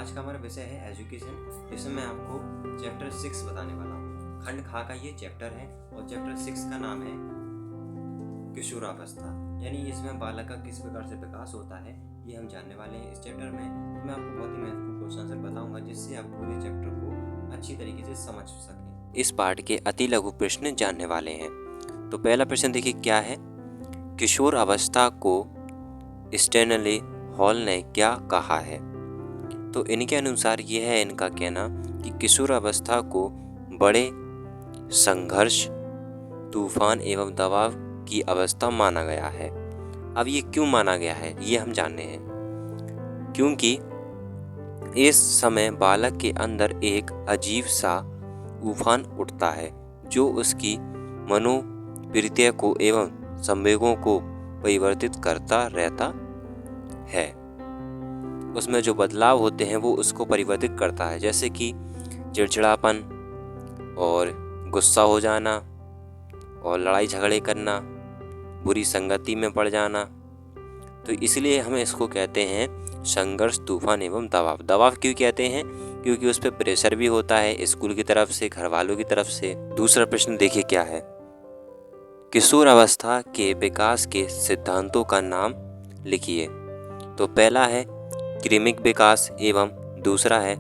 आज का हमारा विषय है एजुकेशन, जिसमें मैं आपको चैप्टर 6 बताने वाला हूँ। खंड खा का ये चैप्टर है और चैप्टर 6 का नाम है किशोरावस्था, यानी इसमें बालक का किस प्रकार से विकास होता है ये हम जानने वाले हैं इस चैप्टर में। तो मैं आपको बहुत ही महत्वपूर्ण क्वेश्चन आंसर बताऊंगा जिससे आप पूरे चैप्टर को अच्छी तरीके से समझ सकें। इस पाठ के अति लघु प्रश्न जानने वाले हैं। तो पहला प्रश्न देखिए क्या है, किशोर अवस्था को स्टैनली हॉल ने क्या कहा है? तो इनके अनुसार यह है इनका कहना कि किशोर अवस्था को बड़े संघर्ष, तूफान एवं दबाव की अवस्था माना गया है। अब ये क्यों माना गया है ये हम जानने हैं, क्योंकि इस समय बालक के अंदर एक अजीब सा तूफान उठता है जो उसकी मनोवृत्तियों को एवं संवेगों को परिवर्तित करता रहता है। उसमें जो बदलाव होते हैं वो उसको परिवर्तित करता है, जैसे कि चिड़चिड़ापन और गुस्सा हो जाना और लड़ाई झगड़े करना, बुरी संगति में पड़ जाना। तो इसलिए हम इसको कहते हैं संघर्ष, तूफान एवं दबाव। दबाव क्यों कहते हैं? क्योंकि उस पर प्रेशर भी होता है स्कूल की तरफ से, घर वालों की तरफ से। दूसरा प्रश्न देखिए क्या है, किशोर अवस्था के विकास के सिद्धांतों का नाम लिखिए। तो पहला है क्रमिक विकास एवं दूसरा है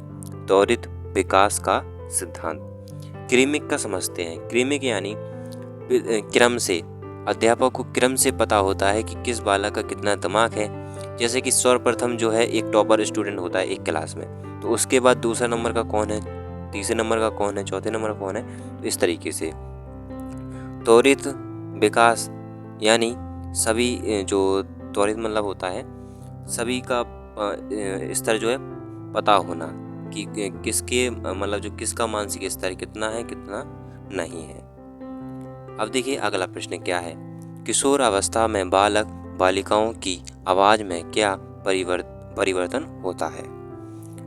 त्वरित विकास का सिद्धांत। क्रमिक का समझते हैं। क्रमिक यानी क्रम से, अध्यापक को क्रम से पता होता है कि किस बालक का कितना दिमाग है। जैसे कि सर्वप्रथम जो है एक टॉपर स्टूडेंट होता है एक क्लास में, तो उसके बाद दूसरा नंबर का कौन है, तीसरे नंबर का कौन है, चौथे नंबर का कौन है। तो इस तरीके से त्वरित विकास यानी सभी, जो त्वरित मतलब होता है सभी का स्तर जो है पता होना कि किसके मतलब जो किसका मानसिक स्तर कितना है कितना नहीं है। अब देखिए अगला प्रश्न क्या है, किशोर अवस्था में बालक बालिकाओं की आवाज में क्या परिवर्तन होता है?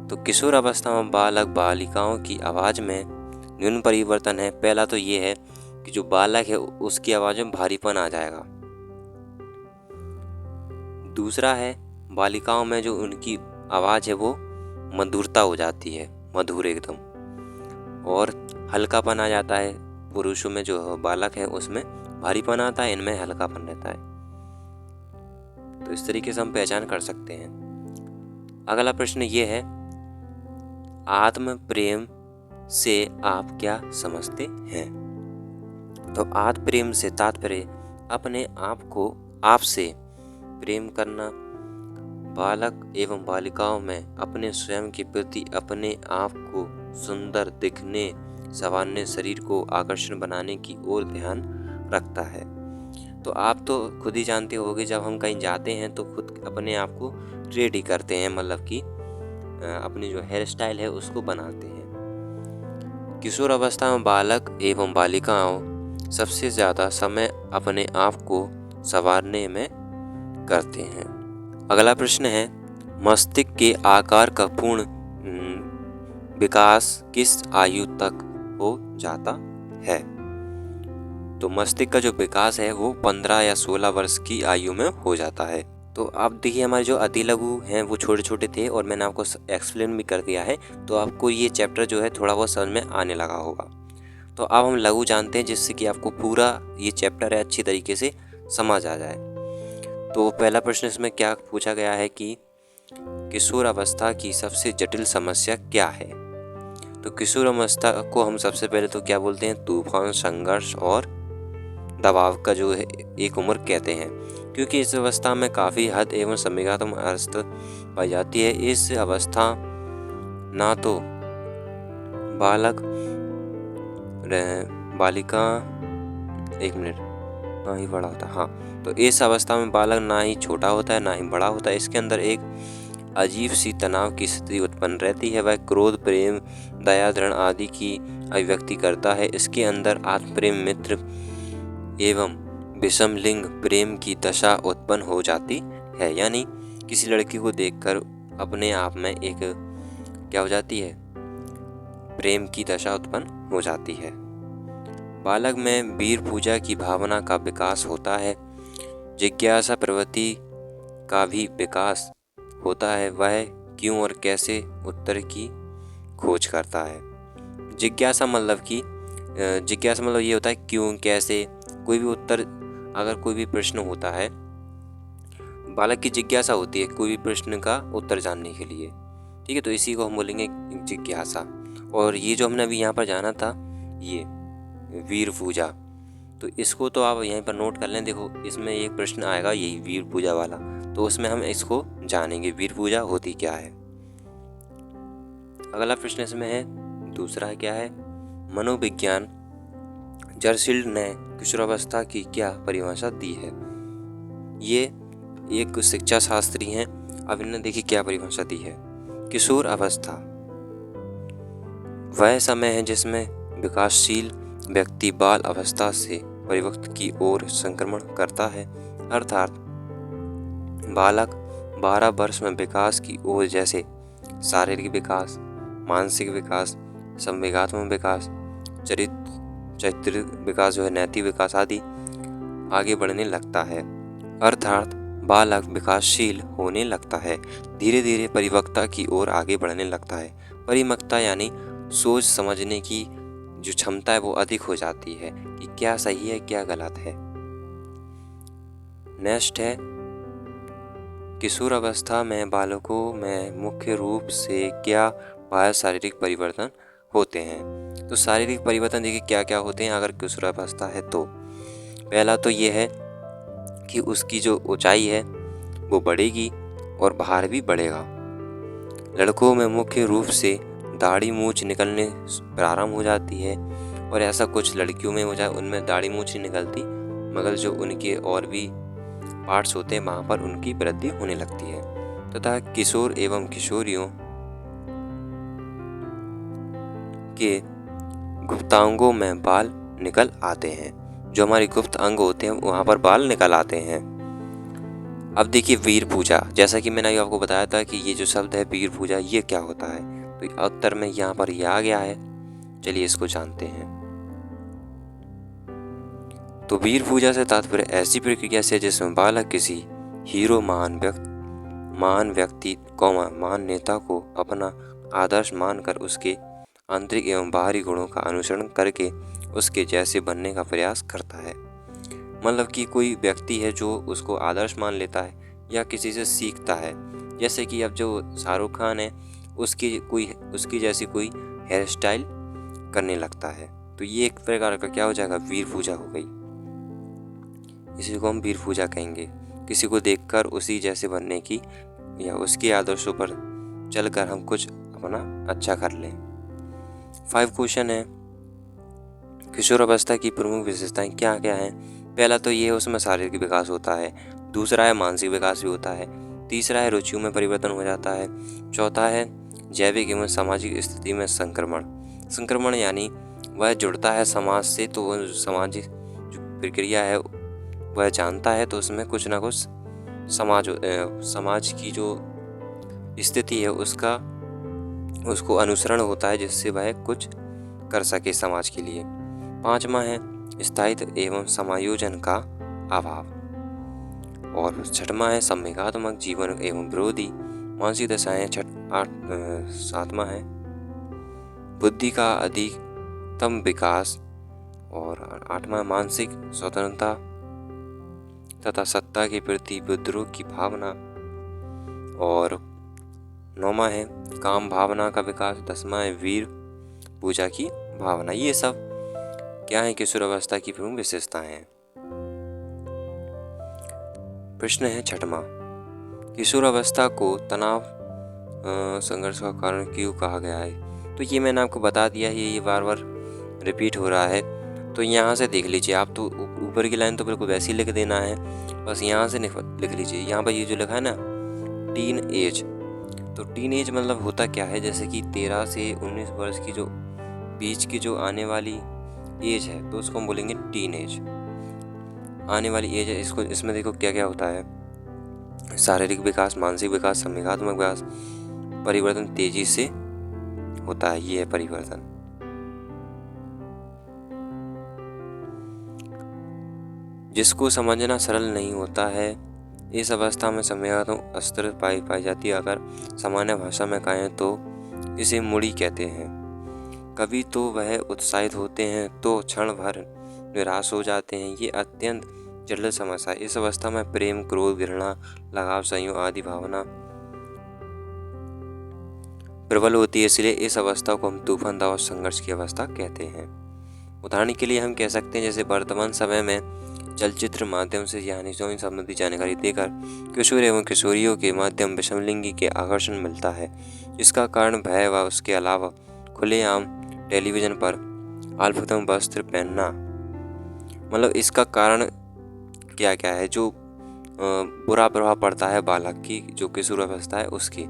तो किशोर अवस्था में बालक बालिकाओं की आवाज में न्यून परिवर्तन है। पहला तो ये है कि जो बालक है उसकी आवाज में भारीपन आ जाएगा। दूसरा है बालिकाओं में जो उनकी आवाज है वो मधुरता हो जाती है, मधुर एकदम, और हल्कापन आ जाता है। पुरुषों में जो बालक है उसमें भारीपन आता है, इनमें हल्कापन रहता है। तो इस तरीके से हम पहचान कर सकते हैं। अगला प्रश्न ये है, आत्म प्रेम से आप क्या समझते हैं? तो आत्म प्रेम से तात्पर्य अपने आप को आपसे प्रेम करना, बालक एवं बालिकाओं में अपने स्वयं के प्रति अपने आप को सुंदर दिखने, संवारने, शरीर को आकर्षण बनाने की ओर ध्यान रखता है। तो आप तो खुद ही जानते होंगे जब हम कहीं जाते हैं तो खुद अपने आप को रेडी करते हैं, मतलब कि अपनी जो हेयर स्टाइल है उसको बनाते हैं। किशोर अवस्था में बालक एवं बालिकाओं सबसे ज़्यादा समय अपने आप को संवारने में करते हैं। अगला प्रश्न है, मस्तिष्क के आकार का पूर्ण विकास किस आयु तक हो जाता है? तो मस्तिष्क का जो विकास है वो 15 या 16 वर्ष की आयु में हो जाता है। तो आप देखिए हमारे जो अति लघु हैं वो छोटे छोटे थे और मैंने आपको एक्सप्लेन भी कर दिया है, तो आपको ये चैप्टर जो है थोड़ा बहुत समझ में आने लगा होगा। तो अब हम लघु जानते हैं जिससे कि आपको पूरा ये चैप्टर है अच्छी तरीके से समझ आ जाए। तो पहला प्रश्न इसमें क्या पूछा गया है कि किशोर अवस्था की सबसे जटिल समस्या क्या है? तो किशोर अवस्था को हम सबसे पहले तो क्या बोलते हैं, तूफान, संघर्ष और दबाव का जो है एक उम्र कहते हैं, क्योंकि इस अवस्था में काफ़ी हद एवं संवेगात्मक अवस्था पाई जाती है। इस अवस्था ना तो बालक बालिका एक मिनट ना ही बड़ा होता, हाँ, तो इस अवस्था में बालक ना ही छोटा होता है ना ही बड़ा होता है। इसके अंदर एक अजीब सी तनाव की स्थिति उत्पन्न रहती है। वह क्रोध, प्रेम, दया, घृणा आदि की अभिव्यक्ति करता है। इसके अंदर आत्म प्रेम, मित्र एवं विषम लिंग प्रेम की दशा उत्पन्न हो जाती है, यानी किसी लड़की को देखकर अपने आप में एक क्या हो जाती है, प्रेम की दशा उत्पन्न हो जाती है। बालक में वीर पूजा की भावना का विकास होता है। जिज्ञासा प्रवृत्ति का भी विकास होता है। वह क्यों और कैसे उत्तर की खोज करता है। जिज्ञासा मतलब कि जिज्ञासा मतलब ये होता है क्यों, कैसे, कोई भी उत्तर, अगर कोई भी प्रश्न होता है, बालक की जिज्ञासा होती है कोई भी प्रश्न का उत्तर जानने के लिए। ठीक है, तो इसी को हम बोलेंगे जिज्ञासा। और ये जो हमने अभी यहाँ पर जाना था, ये वीर पूजा, तो इसको तो आप यहीं पर नोट कर लें। देखो इसमें एक प्रश्न आएगा यही वीर पूजा वाला, तो उसमें हम इसको जानेंगे वीर पूजा होती क्या है। अगला प्रश्न इसमें है दूसरा, क्या है, मनोविज्ञान जर्सील्ड ने किशोरावस्था की क्या परिभाषा दी है। ये एक शिक्षा शास्त्री हैं, अब इन्होंने देखिए क्या परिभाषा दी है। किशोर अवस्था वह समय है जिसमें विकासशील व्यक्ति बाल अवस्था से परिपक्व की ओर संक्रमण करता है, अर्थात बालक 12 वर्ष में विकास की ओर, जैसे शारीरिक विकास, मानसिक विकास, संवेगात्मक विकास, चरित्र विकास जो है, नैतिक विकास आदि आगे बढ़ने लगता है। अर्थात बालक विकासशील होने लगता है, धीरे धीरे परिपक्वता की ओर आगे बढ़ने लगता है। परिपक्वता यानी सोच समझने की जो क्षमता है वो अधिक हो जाती है कि क्या सही है क्या गलत है। नेक्स्ट है, किशोर अवस्था में बालकों में मुख्य रूप से क्या बाह्य शारीरिक परिवर्तन होते हैं। तो शारीरिक परिवर्तन देखिए क्या क्या होते हैं अगर किशोर अवस्था है तो। पहला तो ये है कि उसकी जो ऊंचाई है वो बढ़ेगी और भार भी बढ़ेगा। लड़कों में मुख्य रूप से दाढ़ी मूंछ निकलने प्रारंभ हो जाती है, और ऐसा कुछ लड़कियों में हो जाए उनमें दाढ़ी मूंछ नहीं निकलती, मगर जो उनके और भी पार्ट्स होते हैं वहाँ पर उनकी वृद्धि होने लगती है। तथा किशोर एवं किशोरियों के गुप्तांगों में बाल निकल आते हैं, जो हमारे गुप्त अंग होते हैं वहाँ पर बाल निकल आते हैं। अब देखिए वीर पूजा, जैसा कि मैंने आपको बताया था कि ये जो शब्द है वीर पूजा ये क्या होता है, तो उत्तर में यहाँ पर ये आ गया है। चलिए इसको जानते हैं। तो वीर पूजा से तात्पर्य ऐसी प्रक्रिया से जिसमें बालक किसी हीरो, महान व्यक्ति महान नेता को अपना आदर्श मानकर उसके आंतरिक एवं बाहरी गुणों का अनुसरण करके उसके जैसे बनने का प्रयास करता है। मतलब कि कोई व्यक्ति है जो उसको आदर्श मान लेता है या किसी से सीखता है। जैसे कि अब जो शाहरुख खान है उसकी जैसी कोई हेयर स्टाइल करने लगता है, तो ये एक प्रकार का क्या हो जाएगा, वीर पूजा हो गई। इसी को हम वीर पूजा कहेंगे, किसी को देखकर उसी जैसे बनने की या उसके आदर्शों पर चलकर हम कुछ अपना अच्छा कर लें। 5 क्वेश्चन है, किशोर अवस्था की प्रमुख विशेषताएं क्या क्या हैं। पहला तो ये है उसमें शारीरिक विकास होता है, दूसरा है मानसिक विकास भी होता है, तीसरा है रुचियों में परिवर्तन हो जाता है, चौथा है जैविक एवं सामाजिक स्थिति में संक्रमण यानी वह जुड़ता है समाज से, तो वह सामाजिक जो प्रक्रिया है वह जानता है, तो उसमें कुछ ना कुछ समाज की जो स्थिति है उसको अनुसरण होता है, जिससे वह कुछ कर सके समाज के लिए। 5वां है स्थायित्व एवं समायोजन का अभाव, और 6वां है संवेगात्मक जीवन एवं विरोधी मानसिक दशाएं। 7वां है बुद्धि का अधिकतम विकास, और 8वां मानसिक स्वतंत्रता तथा सत्ता के प्रति विद्रोह की भावना, और 9वां है काम भावना का विकास, 10वां है वीर पूजा की भावना। ये सब क्या है, किशोर अवस्था की प्रमुख विशेषताएं हैं। प्रश्न है 6वां, किशोर अवस्था को तनाव संघर्ष का कारण क्यों कहा गया है। तो ये मैंने आपको बता दिया है, ये बार बार रिपीट हो रहा है, तो यहाँ से देख लीजिए आप। तो ऊपर की लाइन तो बिल्कुल वैसे ही लिख देना है, बस यहाँ से लिख लीजिए। यहाँ पर ये जो लिखा है ना टीन एज, तो टीन एज मतलब होता क्या है, जैसे कि 13 से 19 वर्ष की जो बीच की जो आने वाली एज है, तो उसको हम बोलेंगे टीन एज, आने वाली एज है। इसमें देखो क्या क्या होता है, शारीरिक विकास, मानसिक विकास, संवेगात्मक विकास, परिवर्तन तेजी से होता है, ये है परिवर्तन। जिसको समझना सरल नहीं होता है इस अवस्था में संवेगात्मक स्थिर पाई जाती है। अगर सामान्य भाषा में कहें तो इसे मूढ़ी कहते हैं। कभी तो वह उत्साहित होते हैं तो क्षण भर निराश हो जाते हैं। ये अत्यंत जटिल समस्या है। इस अवस्था में प्रेम, क्रोध, घृणा, लगाव, संयोग आदि भावना प्रबल होती है। इसलिए इस अवस्था को हम तूफान, दबाव, संघर्ष की अवस्था कहते हैं। उदाहरण के लिए हम कह सकते हैं जैसे वर्तमान समय में चलचित्र माध्यम से यानी यौन संबंधी जानकारी देकर किशोर एवं किशोरियों के माध्यम विषमलिंगी के आकर्षण मिलता है। इसका कारण भय व उसके अलावा खुलेआम टेलीविजन पर अल्पतम वस्त्र पहनना। मतलब इसका कारण क्या क्या है जो बुरा प्रभाव पड़ता है बालक की, जो किशोर अवस्था है उसकी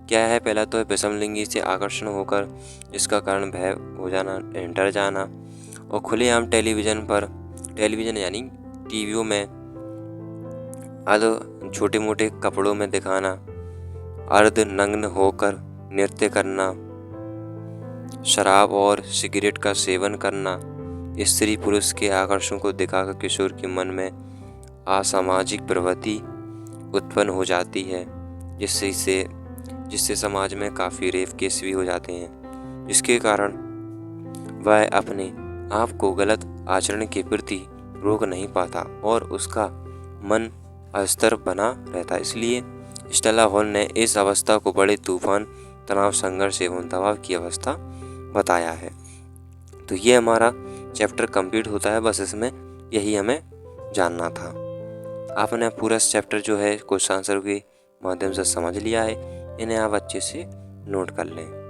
क्या है। पहला तो है विषमलिंगी से आकर्षण होकर इसका कारण भय हो जाना, डर जाना, और खुलेआम टेलीविजन यानी टीवियों में छोटे मोटे कपड़ों में दिखाना, अर्ध नग्न होकर नृत्य करना, शराब और सिगरेट का सेवन करना, स्त्री पुरुष के आकर्षण को दिखाकर किशोर के मन में असामाजिक प्रवृत्ति उत्पन्न हो जाती है, जिससे समाज में काफ़ी रेप केस भी हो जाते हैं, जिसके कारण वह अपने आप को गलत आचरण के प्रति रोक नहीं पाता और उसका मन अस्थिर बना रहता है। इसलिए स्टेला हॉल ने इस अवस्था को बड़े तूफान, तनाव, संघर्ष एवं दबाव की अवस्था बताया है। तो ये हमारा चैप्टर कंप्लीट होता है। बस इसमें यही हमें जानना था। आपने पूरा चैप्टर जो है क्वेश्चन आंसर के माध्यम से समझ लिया है। इन्हें आप अच्छे से नोट कर लें।